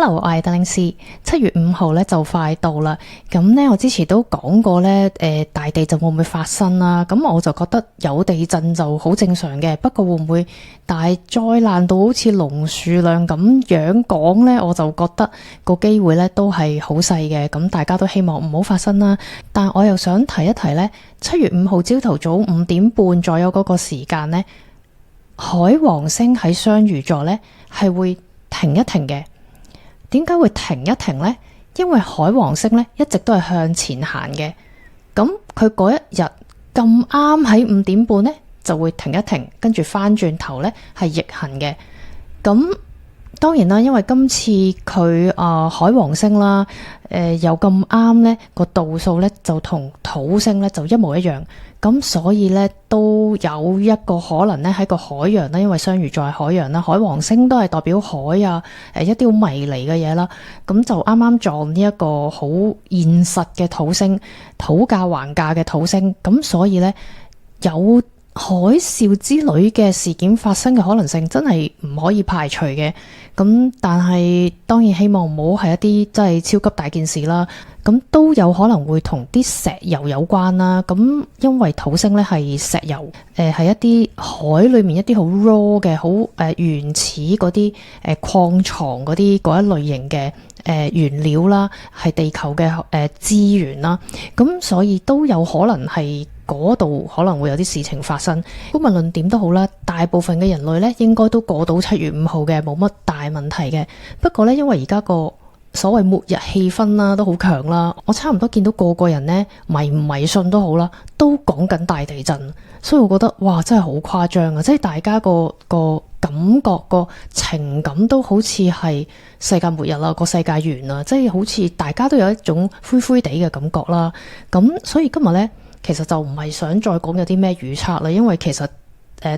Hello，我係鄧令思。7月5號咧就快到啦，咁咧我之前都講過咧，大地震會唔會發生啦？咁我就覺得有地震就好正常嘅，不過會唔會大災難到好似龍樹亮咁樣講咧？我就覺得個機會咧都係好細嘅，咁大家都希望唔好發生啦。但我又想提一提咧，7月5號朝頭早5點半左右嗰個時間咧，海王星喺雙魚座咧係會停一停嘅。點解會停一停呢？因為海王星咧一直都係向前行嘅，咁佢嗰一日咁啱喺5點半咧就會停一停，跟住翻轉頭咧係逆行嘅。咁當然啦，因為今次佢海王星啦，又咁啱咧個度數咧就同土星咧就一模一樣，咁所以咧都有一個可能咧喺個海洋啦，因為雙魚座係海洋啦，海王星都係代表海啊，一啲好迷離嘅嘢啦，咁就啱啱撞呢一個好現實嘅土星，討價還價嘅土星，咁所以咧有海嘯之類嘅事件發生嘅可能性真係唔可以排除嘅，咁但係當然希望唔好係一啲真係超級大件事啦，咁都有可能會同啲石油有關啦，咁因為土星咧係石油，係一啲海裏面一啲好 raw 嘅好原始嗰啲礦床嗰啲嗰一類型嘅原料啦，係地球嘅資源啦，咁所以都有可能係嗰度可能會有啲事情發生。無論點都好啦，大部分嘅人類咧應該都過到7月5號嘅，冇乜大問題嘅。不過咧，因為而家個所謂末日氣氛啦都好強啦，我差唔多見到個個人咧迷唔迷信都好啦，都講緊大地震，所以我覺得哇真係好誇張啊！即係大家個感覺個情感都好似係世界末日啦，個世界完啦，即係好似大家都有一種灰灰地嘅感覺啦。咁所以今日咧其實就唔係想再講有啲咩預測啦，因為其實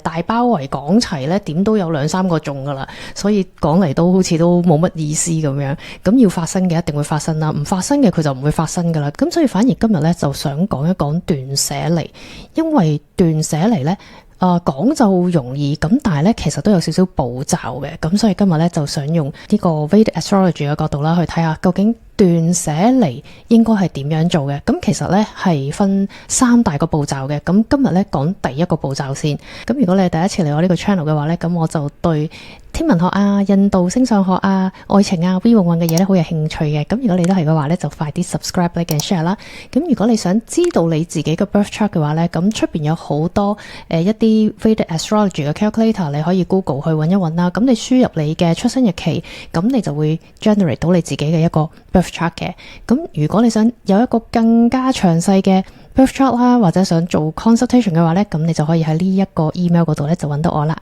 大包圍講齊咧，點都有2-3個鐘噶啦，所以講嚟都好似都冇乜意思咁樣。咁要發生嘅一定會發生啦，唔發生嘅佢就唔會發生噶啦。咁所以反而今日咧就想講一講斷捨離，因為斷捨離咧講就容易，咁但係咧其實都有少少步驟嘅。咁所以今日咧就想用呢個 Vedic Astrology 嘅角度啦，去睇下究竟斷捨離應該係點樣做嘅。咁其實咧係分3大個步驟嘅。咁今日咧講第一個步驟先。咁如果你係第一次嚟我呢個 channel 嘅話咧，咁我就對天文學啊、印度星相學啊、愛情啊、V 運嘅嘢咧好有興趣嘅。咁如果你都係嘅話咧，就快啲 subscribe、like and share 啦。咁如果你想知道你自己嘅 birth chart 嘅話咧，咁出邊有好多一啲 Vedic Astrology 嘅 calculator， 你可以 Google 去揾一揾啦。咁你輸入你嘅出生日期，咁你就會 generate 到你自己嘅一個 birth chart 嘅。咁如果你想有一個更加詳細嘅 birth chart 啦，或者想做 consultation 嘅話咧，咁你就可以喺呢一個 email 嗰度咧就揾到我啦。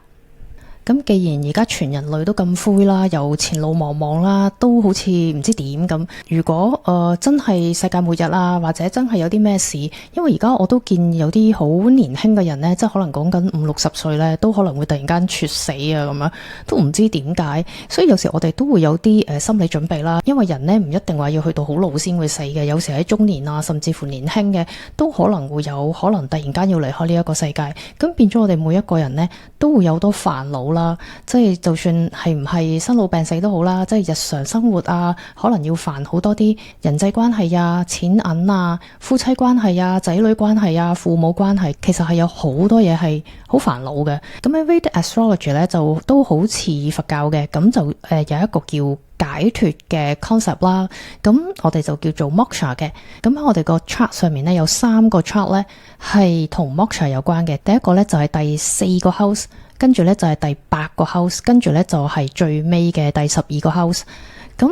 咁既然而家全人類都咁灰啦，又前路茫茫啦，都好似唔知點咁。如果真係世界末日啊，或者真係有啲咩事，因為而家我都見有啲好年輕嘅人呢，即係可能講緊50-60歲呢，都可能會突然間猝死啊咁樣，都唔知點解。所以有時我哋都會有啲心理準備啦，因為人呢唔一定話要去到好老先會死嘅，有時喺中年啊，甚至乎年輕嘅都可能會有可能突然間要離開呢一個世界。咁變咗我哋每一個人呢，都會有好多煩惱啦。即係就算係唔係生老病死都好啦，即係日常生活啊，可能要煩好多啲人際關係啊、錢銀啊、夫妻關係啊、仔女關係啊、父母關係，其實係有好多嘢係好煩惱嘅。咁喺 Vedic Astrology 咧就都好似佛教嘅，咁就有一個叫解脫嘅 concept 啦。咁我哋就叫做 moksha 嘅。咁喺我哋個 chart 上面咧有3個 chart 咧係同 moksha 有關嘅。第一個咧就係第4個 house。跟住咧就係第8個 house， 跟住咧就係最尾嘅第12個 house。咁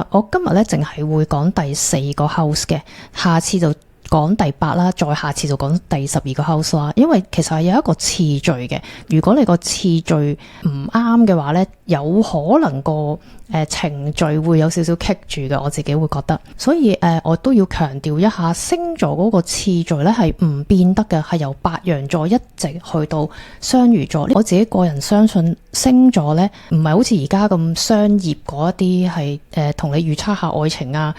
我今日咧淨係會講第4個 house 嘅，下次就講第8啦，再下次就講第12個 house 啦。因為其實係有一個次序嘅，如果你個次序唔啱嘅話咧，有可能個程序會有少少棘住嘅，我自己會覺得。所以我都要強調一下，星座嗰個次序咧係唔變得嘅，係由白羊座一直去到雙魚座。我自己個人相信星座咧唔係好似而家咁商業嗰一啲係同你預測下愛情啊，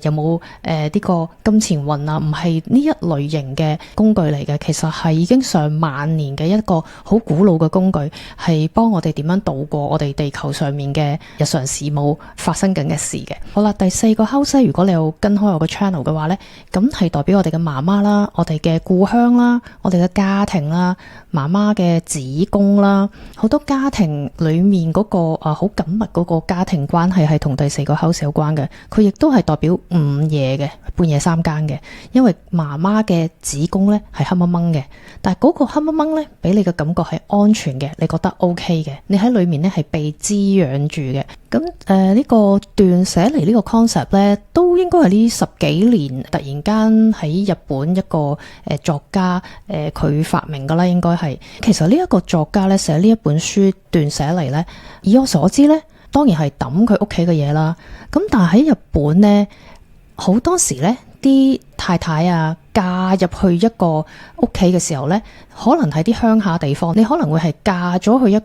有冇呢個金錢運啊，唔係呢一類型嘅工具嚟嘅。其實係已經上萬年嘅一個好古老嘅工具，係幫我哋點樣度過我哋地球上面嘅日常事務發生緊嘅事嘅。好啦，第四個 house 如果你有跟開我個 channel 嘅話呢，咁係代表我哋嘅媽媽啦，我哋嘅故鄉啦，我哋嘅家庭啦，媽媽嘅子宮啦，好多家庭裏面嗰個好緊密嗰個家庭關係係同第四個 house 有關嘅。佢亦都係代表午夜嘅，半夜三更嘅，因為媽媽嘅子宮呢係黑掹掹嘅，但係嗰個黑掹掹呢俾你嘅感覺係安全嘅，你覺得 OK 嘅，你喺裏面呢係被滋養住嘅。咁呢個斷捨離呢個 concept 呢，都應該係呢10幾年突然間喺日本一個作家佢發明噶啦，應該係。其實呢一個作家呢，寫呢一本書斷捨離呢，以我所知呢，當然係抌佢屋企嘅嘢啦。咁但係喺日本呢，好多時呢啲太太啊嫁入去一個屋企嘅時候呢，可能喺啲鄉下地方，你可能會係嫁咗去一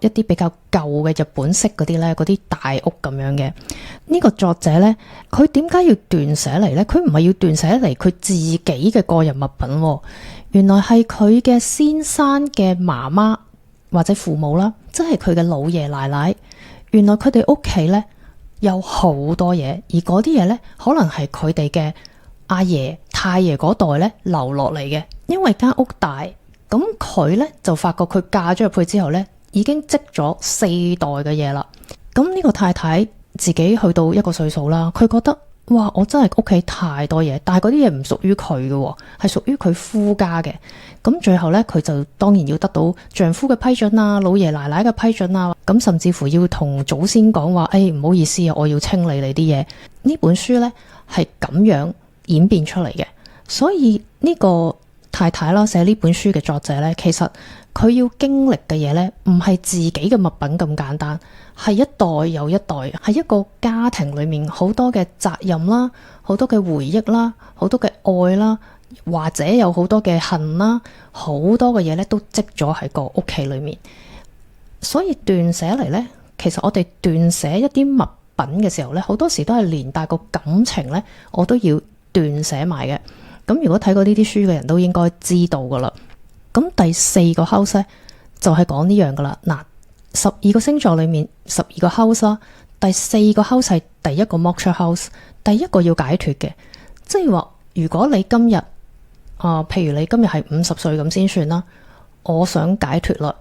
啲比較舊嘅日本式嗰啲呢，嗰啲大屋咁樣嘅。呢個作者呢，佢點解要斷捨離呢？佢唔係要斷捨離佢自己嘅個人物品喎，原來係佢嘅先生嘅媽媽或者父母啦，即係佢嘅老爺奶奶。原來佢哋屋企呢，有好多嘢，而嗰啲嘢呢，可能係佢哋嘅阿爺太爺嗰代呢留落嚟嘅。因為間屋大，咁佢呢就發覺佢嫁咗入去之後呢，已經積咗4代嘅嘢啦。咁呢個太太自己去到一個歲數啦，佢覺得哇，我真係屋企太多嘢，但係嗰啲嘢唔屬於佢嘅，係屬於佢夫家嘅。咁最後呢，佢就當然要得到丈夫嘅批准啊，老爺奶奶嘅批准啊，咁甚至乎要同祖先講話，唔好意思啊，我要清理你啲嘢。呢本書呢係咁樣演變出嚟嘅。所以呢個太太啦，寫呢本書嘅作者呢，其實佢要經歷嘅嘢呢，唔係自己嘅物品咁簡單，係一代又一代，係一個家庭裏面好多嘅責任啦，好多嘅回憶啦，好多嘅愛啦，或者有好多嘅恨啦，好多嘅嘢呢都積咗喺個屋企裏面。所以斷捨離呢，其實我哋斷捨一啲物品嘅時候呢，好多時都係連帶個感情呢，我都要斷捨埋嘅。咁如果睇過呢啲書嘅人都應該知道噶啦。咁第4個 house 呢，就係講呢樣噶啦。嗱，12個星座裏面12個 house 啦，第4個 house 係第一個 moksha house， 第一個要解脫嘅。即係話如果你今日譬如你今日係50歲咁先算啦，我想解脫啦。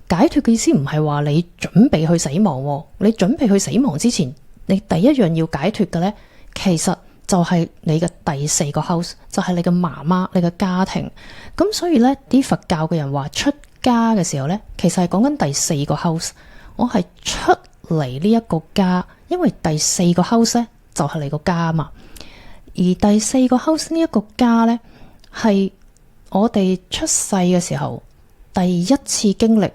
解脫嘅意思唔係話你準備去死亡，你準備去死亡之前，你第一樣要解脫嘅呢，其實就係你嘅第4個 house， 就係你嘅媽媽，你嘅家庭。咁所以呢啲佛教嘅人話出家嘅時候呢，其實係講緊第4個 house， 我係出嚟呢一個家，因為第4個 house 呢就係你個家嘛。而第4個 house 呢一個家呢，係我哋出世嘅時候第一次經歷，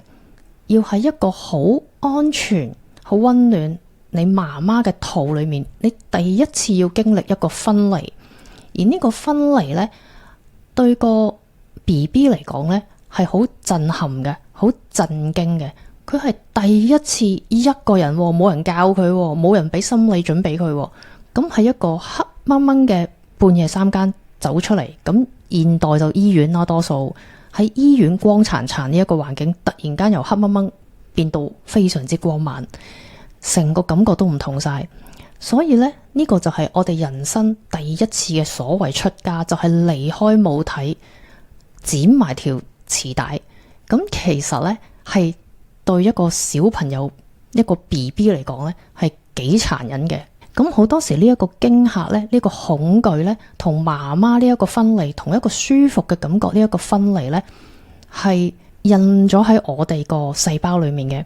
要喺一個好安全、好溫暖你媽媽嘅肚裏面，你第一次要經歷一個分離。而呢個分離呢，對個 BB 嚟講呢，係好震撼嘅，好震驚嘅。佢係第一次一個人，冇人教佢，冇人俾心理準備佢，咁係一個黑掹掹嘅半夜三更走出嚟。咁現代就醫院啦，多數喺醫院光殘殘呢一個環境，突然間由黑掹掹變到非常之光猛，成個感覺都唔同晒。所以呢，呢個就係我哋人生第一次嘅所謂出家，就係離開母體，剪埋條臍帶。咁其實呢，係對一個小朋友，一個 BB 嚟講呢，係幾殘忍嘅。咁好多時呢一個驚嚇呢，呢個恐懼呢，同媽媽呢一個分離，同一個舒服嘅感覺呢一個分離呢，係印咗喺我哋個細胞裏面嘅。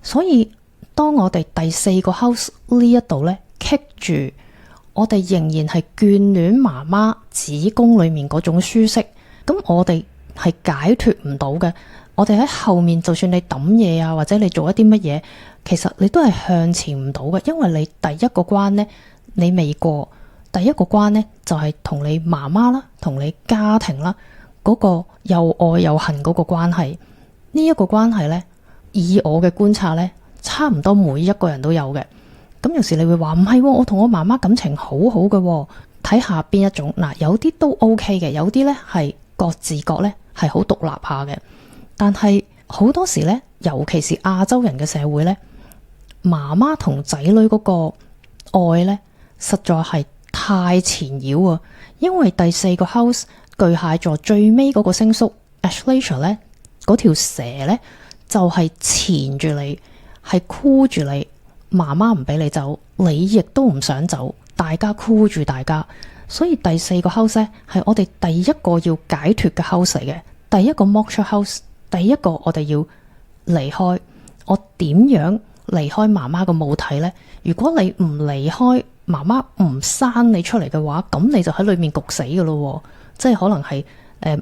所以當我哋第4個 house 呢一度呢棘住，我哋仍然係眷戀媽媽子宮裏面嗰種舒適，咁我哋係解脫唔到嘅。我哋喺後面，就算你抌嘢啊，或者你做一啲乜嘢，其實你都係向前唔到嘅，因為你第一個關呢，你未過。第一個關呢，就係同你媽媽啦，同你家庭啦，嗰個又愛又恨嗰個關係。呢一個關係呢，以我嘅觀察呢，差唔多每一個人都有嘅。咁有時你會話唔係，我同我媽媽感情好好嘅，睇下邊一種。嗱，有啲都 OK 嘅，有啲呢係各自各呢係好獨立下嘅。但係好多時呢，尤其是亞洲人嘅社會呢，媽媽同仔女嗰個愛呢，實在係太纏繞啊！因為第四個 house 巨蟹座最尾嗰個星宿 Ashleisha 呢，嗰條蛇呢，就係纏住你，係箍住你，媽媽唔俾你走，你亦都唔想走，大家箍住大家。所以第四個 house 呢，係我哋第一個要解脫嘅 house 嚟嘅，第一個 moksha house， 第一個我哋要離開。我點樣離開媽媽個母體呢？如果你唔離開，媽媽唔生你出嚟嘅話，咁你就喺裏面焗死噶咯，即係可能係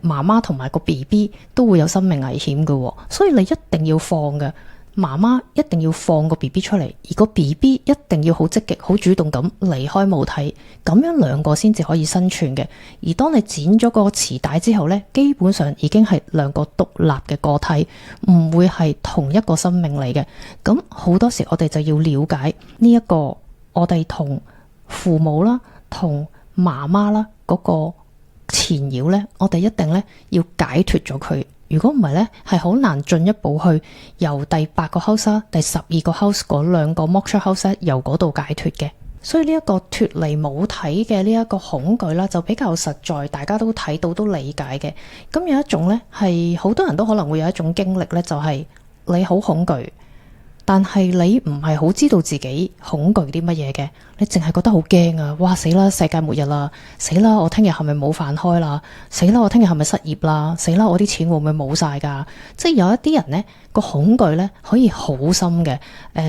媽媽同埋個 BB 都會有生命危險噶，所以你一定要放嘅。媽媽一定要放個 BB 出嚟，而個 BB 一定要好積極、好主動咁離開母體，咁樣兩個先至可以生存嘅。而當你剪咗個臍帶之後呢，基本上已經係兩個獨立嘅個體，唔會係同一個生命嚟嘅。咁好多時我哋就要了解呢一個我哋同父母啦、同媽媽啦嗰個纏繞呢，我哋一定呢要解脫咗佢。如果唔係呢，係好難進一步去由第8個 house、第12個 house 嗰兩個 moksha house 由嗰度解脫嘅。所以呢一個脫離母體嘅呢一個恐懼啦，就比較實在，大家都睇到都理解嘅。咁有一種呢，係好多人都可能會有一種經歷呢，就係你好恐懼，但係你唔係好知道自己恐懼啲乜嘢嘅，你淨係覺得好驚啊！哇，死啦，世界末日啦！死啦，我聽日係咪冇飯開啦？死啦，我聽日係咪失業啦？死啦，我啲錢會唔會冇晒噶？即係有一啲人呢個恐懼呢可以好深嘅，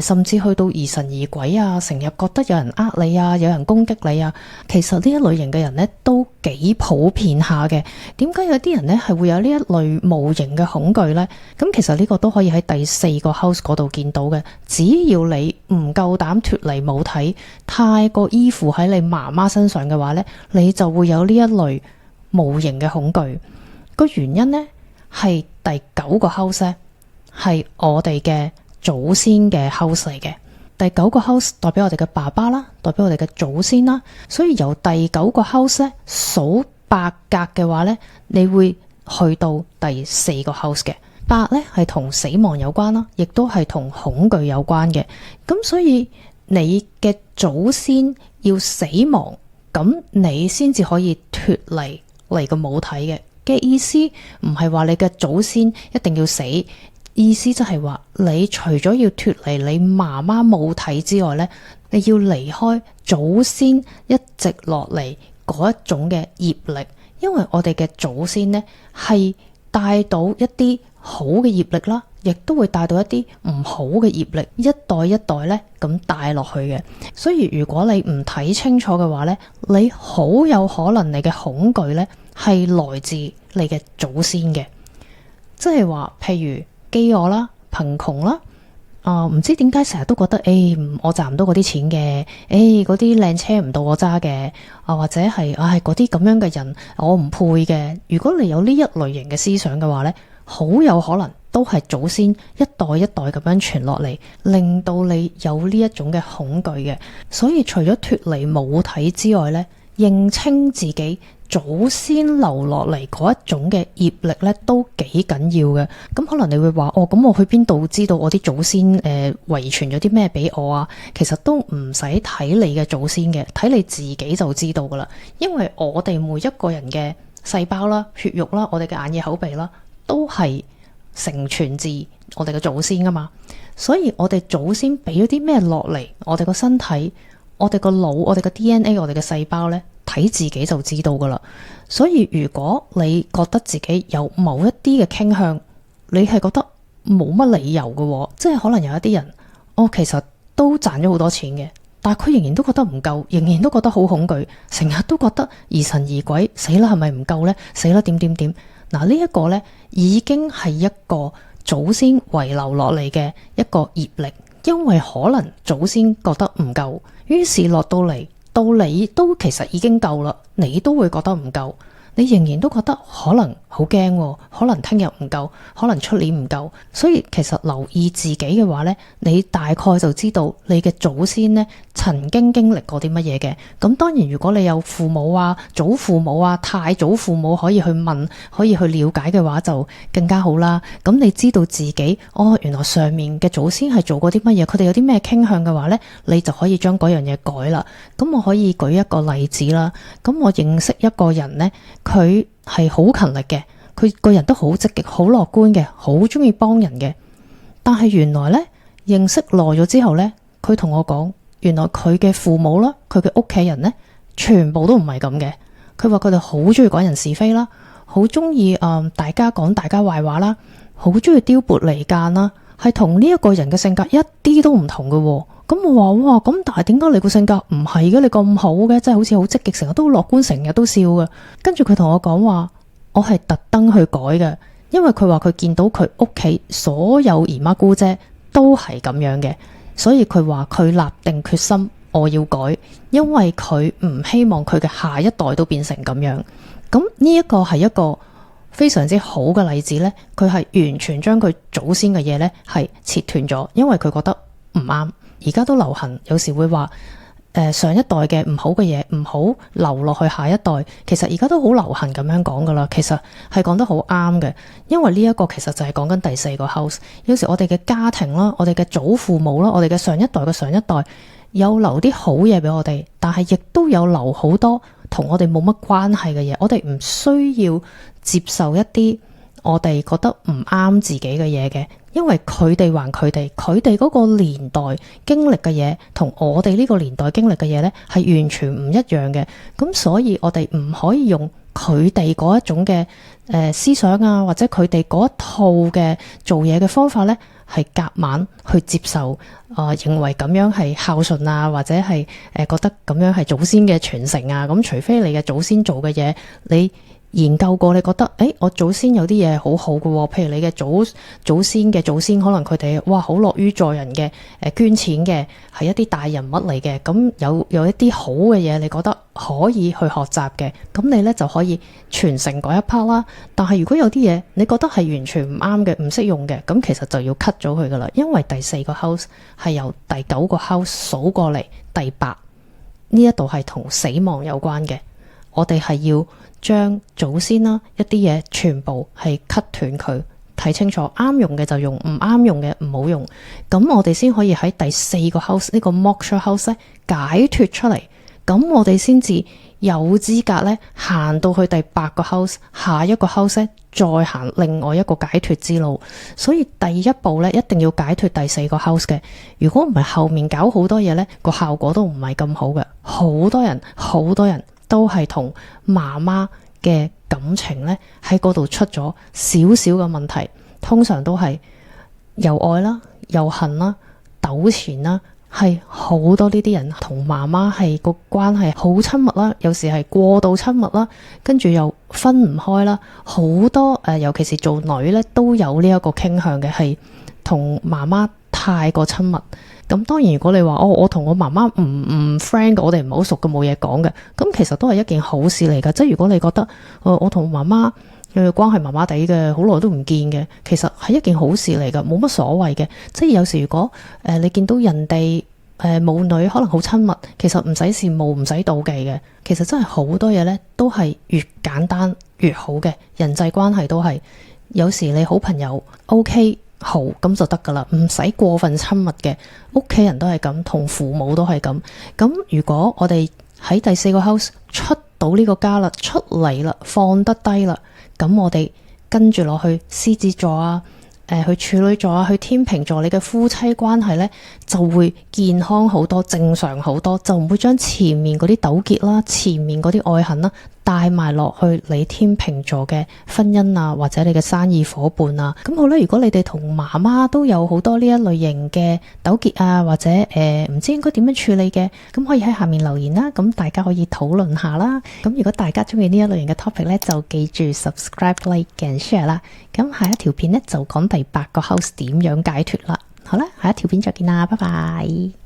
甚至去到疑神疑鬼啊，成日覺得有人呃你啊，有人攻擊你啊。其實呢一類型嘅人呢都幾普遍下嘅。點解有啲人呢係會有呢一類無形嘅恐懼呢？咁其實呢個都可以喺第4個 house 嗰度見到嘅。只要你唔夠膽脫離母體，太過依附喺你媽媽身上嘅話呢，你就會有呢一類無形嘅恐懼。個原因呢係第9個 house 呢係我哋嘅祖先嘅 house 嚟嘅。第9個 house 代表我哋嘅爸爸啦，代表我哋嘅祖先啦。所以由第9個 house 呢數8格嘅話呢，你會去到第4個 house 嘅。8呢係同死亡有關啦，亦都係同恐懼有關嘅。咁所以你嘅祖先要死亡，咁你先至可以脫離嚟個母體嘅意思，唔係話你嘅祖先一定要死，意思即係話你除咗要脫離你媽媽母體之外呢，你要離開祖先一直落嚟嗰一種嘅業力，因為我哋嘅祖先呢係帶到一啲好嘅業力啦，亦都會帶到一啲唔好嘅業力，一代一代咧咁帶落去嘅。所以如果你唔睇清楚嘅話咧，你好有可能你嘅恐懼咧係來自你嘅祖先嘅，即係話譬如飢餓啦、貧窮啦，唔知點解成日都覺得我賺唔到嗰啲錢嘅，嗰啲靚車唔到我揸嘅，或者係嗰啲咁樣嘅人我唔配嘅。如果你有呢一類型嘅思想嘅話咧，好有可能都係祖先一代一代咁樣傳落嚟，令到你有呢一種嘅恐懼嘅。所以除咗脫離母體之外呢，認清自己祖先留落嚟嗰一種嘅業力呢，都幾緊要嘅。咁可能你會話咁我去邊度知道我啲祖先遺傳咗啲咩俾我啊？其實都唔使睇你嘅祖先嘅，睇你自己就知道噶啦。因為我哋每一個人嘅細胞啦、血肉啦、我哋嘅眼耳口鼻啦，都係承傳自我哋嘅祖先噶嘛，所以我哋祖先俾咗啲咩落嚟，我哋個身體、我哋個腦、我哋嘅 DNA、我哋嘅細胞呢，睇自己就知道噶啦。所以如果你覺得自己有某一啲嘅傾向，你係覺得冇乜理由嘅，即係可能有一啲人，其實都賺咗好多錢嘅，但係佢仍然都覺得唔夠，仍然都覺得好恐懼，成日都覺得疑神疑鬼，死啦，係咪唔夠呢？死啦，點點點。嗱，呢一個呢已經係一個祖先遺留落嚟嘅一個業力，因為可能祖先覺得唔夠，於是落到嚟到你都其實已經夠啦，你都會覺得唔夠。你仍然都覺得可能好驚，可能聽日唔夠，可能出年唔夠。所以其實留意自己嘅話呢，你大概就知道你嘅祖先呢曾經經歷過啲乜嘢嘅。咁當然如果你有父母啊、祖父母啊、太祖父母可以去問，可以去了解嘅話就更加好啦。咁你知道自己原來上面嘅祖先係做過啲乜嘢，佢哋有啲咩傾向嘅話呢，你就可以將嗰樣嘢改啦。咁我可以舉一個例子啦。咁我認識一個人呢，佢係好勤力嘅，佢個人都好積極、好樂觀嘅，好中意幫人嘅。但係原來呢，認識耐咗之後呢，佢同我講，原來佢嘅父母啦，佢嘅屋企人呢，全部都唔係咁嘅。佢話佢哋好中意講人是非啦，好中意大家講大家壞話啦，好中意挑撥離間啦，係同呢一個人嘅性格一啲都唔同嘅。咁我話哇，咁但係點解你個性格唔係嘅？你咁好嘅，即係好似好積極，成日都樂觀，成日都笑嘅。跟住佢同我講話，我係特登去改嘅，因為佢話佢見到佢屋企所有姨媽姑姐都係咁樣嘅，所以佢話佢立定決心我要改，因為佢唔希望佢嘅下一代都變成咁樣。咁呢一個係一個非常之好嘅例子呢，佢係完全將佢祖先嘅嘢呢係切斷咗，因為佢覺得唔啱。而家都流行，有時會話上一代嘅唔好嘅嘢唔好留落去下一代。其實而家都好流行咁樣講噶啦，其實係講得好啱嘅。因為呢一個其實就係講緊第四個 house。有時我哋嘅家庭啦，我哋嘅祖父母啦，我哋嘅上一代嘅上一代有留啲好嘢俾我哋，但係亦都有留好多同我哋冇乜關係嘅嘢。我哋唔需要接受一啲我哋覺得唔啱自己嘅嘢嘅。因為佢哋還佢哋嗰個年代經歷嘅嘢，同我哋呢個年代經歷嘅嘢呢，係完全唔一樣嘅。咁所以我哋唔可以用佢哋嗰一種嘅思想啊，或者佢哋嗰一套嘅做嘢嘅方法呢，係夾硬去接受認為咁樣係孝順啊，或者係覺得咁樣係祖先嘅傳承啊。咁除非你嘅祖先做嘅嘢你研究過，你覺得我祖先有啲嘢好好嘅喎，譬如你嘅祖先嘅祖先，可能佢哋好樂於助人嘅，捐錢嘅，係一啲大人物嚟嘅。咁有一啲好嘅嘢，你覺得可以去學習嘅，咁你呢就可以傳承嗰一 part 啦。但係如果有啲嘢你覺得係完全唔啱嘅，唔識用嘅，咁其實就要 cut 咗佢噶啦。因為第四個 house 係由第9個 house 數過嚟第8，呢一度係同死亡有關嘅。我哋係要將祖先啦一啲嘢全部係 cut 斷佢，睇清楚啱用嘅就用，唔啱用嘅唔好用。咁我哋先可以喺第4個 house 呢個 moksha house 咧解脫出嚟。咁我哋先至有資格咧行到去第8個 house， 下一個 house 咧再行另外一個解脫之路。所以第一步咧一定要解脫第4個 house 嘅。如果唔係後面搞好多嘢咧，個效果都唔係咁好嘅。好多人都係同媽媽嘅感情呢喺嗰度出咗少少嘅問題，通常都係又愛啦、又恨啦、糾纏啦，係好多呢啲人同媽媽係個關係好親密啦，有時係過度親密啦，跟住又分唔開啦，好多尤其是做女呢都有呢一個傾向嘅，係同媽媽太過親密。咁當然如果你話我同我媽媽唔 friend 嘅，我哋唔好熟嘅，冇嘢講嘅，咁其實都係一件好事嚟噶。即係如果你覺得我同媽媽嘅關係麻麻地嘅，好耐都唔見嘅，其實係一件好事嚟噶，冇乜所謂嘅。即係有時如果你見到人哋母女可能好親密，其實唔使羨慕，唔使妒忌嘅。其實真係好多嘢呢都係越簡單越好嘅，人際關係都係。有時你好朋友 OK 好咁就得噶啦，唔使過分親密嘅。屋企人都係咁，同父母都係咁。咁如果我哋喺第4個 house 出到呢個家啦，出嚟啦，放得低啦，咁我哋跟住落去獅子座啊，去處女座啊，去天秤座，你嘅夫妻關係呢就會健康好多，正常好多，就唔會將前面嗰啲糾結啦，前面嗰啲愛恨啦帶埋落去你天秤座嘅婚姻啊，或者你嘅生意夥伴啊。咁好啦，如果你哋同媽媽都有好多呢一類型嘅糾結啊，或者唔知應該點樣處理嘅，咁可以喺下面留言啦，咁大家可以討論下啦。咁如果大家中意呢一類型嘅 topic 呢，就記住 subscribe、like and share 啦。咁下一條片呢，就講第8個 house 點樣解脫啦。好啦，下一條片再見啦，拜拜。